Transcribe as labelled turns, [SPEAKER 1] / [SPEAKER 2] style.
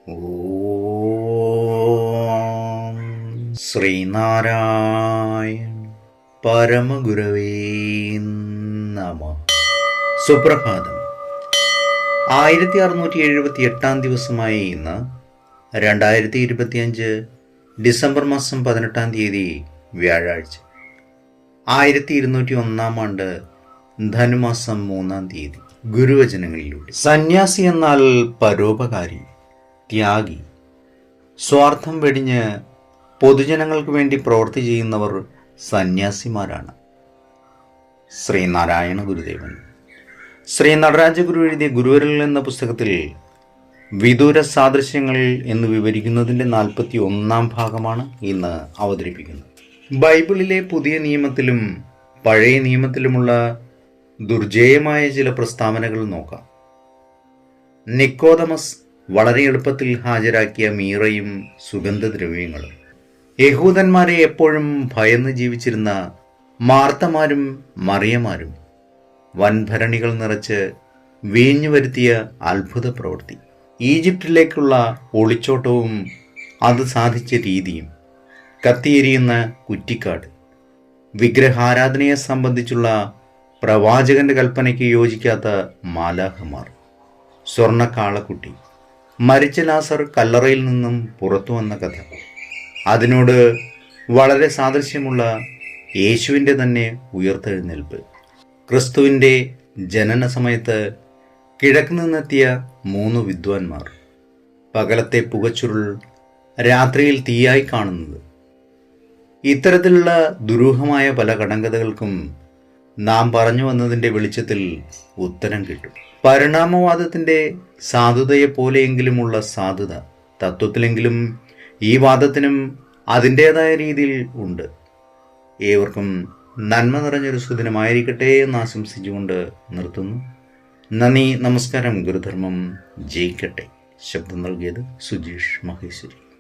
[SPEAKER 1] ഓം ശ്രീനാരായണ പരമഗുരവേ നമഃ. സുപ്രഭാതം. 1678 ദിവസമായ ഇന്ന് 2025 ഡിസംബർ മാസം 18 വ്യാഴാഴ്ച, 1201 ആണ്ട് ധനുമാസം 3 ഗുരുവചനങ്ങളിലൂടെ. സന്യാസി എന്നാൽ പരോപകാരി, ത്യാഗി, സ്വാർത്ഥം വെടിഞ്ഞ് പൊതുജനങ്ങൾക്ക് വേണ്ടി പ്രവൃത്തി ചെയ്യുന്നവർ സന്യാസിമാരാണ്. ശ്രീനാരായണ ഗുരുദേവൻ. ശ്രീ നടരാജ ഗുരു എഴുതിയ ഗുരുവരൽ എന്ന പുസ്തകത്തിൽ വിദൂര സാദൃശ്യങ്ങൾ എന്ന് വിവരിക്കുന്നതിൻ്റെ 41 ഭാഗമാണ് ഇന്ന് അവതരിപ്പിക്കുന്നത്. ബൈബിളിലെ പുതിയ നിയമത്തിലും പഴയ നിയമത്തിലുമുള്ള ദുർജേയമായ ചില പ്രസ്താവനകൾ നോക്കാം. നിക്കോദമസ് വളരെ എളുപ്പത്തിൽ ഹാജരാക്കിയ മീറയും സുഗന്ധദ്രവ്യങ്ങളും. യഹൂദന്മാരെ എപ്പോഴും ഭയന്ന് ജീവിച്ചിരുന്ന മാർത്തമാരും മറിയമാരും വൻഭരണികൾ നിറച്ച് വീഞ്ഞു വരുത്തിയ അത്ഭുത പ്രവൃത്തി. ഈജിപ്തിലേക്കുള്ള ഒളിച്ചോട്ടവും അത് സാധിച്ച രീതിയും, കത്തിയെരിയുന്ന കുറ്റിക്കാട്, വിഗ്രഹാരാധനയെ സംബന്ധിച്ചുള്ള പ്രവാചകന്റെ കൽപ്പനയ്ക്ക് യോജിക്കാത്ത മാലാഖമാർ, സ്വർണ്ണക്കാളക്കുട്ടി, മരിച്ച ലാസർ കല്ലറയിൽ നിന്നും പുറത്തു വന്ന കഥ, അതിനോട് വളരെ സാദൃശ്യമുള്ള യേശുവിൻ്റെ തന്നെ ഉയർത്തെഴുന്നേൽപ്പ്, ക്രിസ്തുവിൻ്റെ ജനന സമയത്ത് കിഴക്ക് നിന്നെത്തിയ 3 വിദ്വാൻമാർ, പകലത്തെ പുകച്ചുരുൾ രാത്രിയിൽ തീയായി കാണുന്നത്. ഇത്തരത്തിലുള്ള ദുരൂഹമായ പല കടങ്കഥകൾക്കും നാം പറഞ്ഞു വന്നതിൻ്റെ വെളിച്ചത്തിൽ ഉത്തരം കിട്ടും. പരിണാമവാദത്തിൻ്റെ സാധുതയെപ്പോലെയെങ്കിലുമുള്ള സാധുത തത്വത്തിലെങ്കിലും ഈ വാദത്തിനും അതിൻ്റേതായ രീതിയിൽ ഉണ്ട്. ഏവർക്കും നന്മ നിറഞ്ഞൊരു സുദിനമായിരിക്കട്ടെ എന്ന് ആശംസിച്ചുകൊണ്ട് നിർത്തുന്നു. നന്ദി, നമസ്കാരം. ഗുരുധർമ്മം ജയിക്കട്ടെ. ശബ്ദം നൽകിയത് സുജീഷ് മഹേശ്വരി.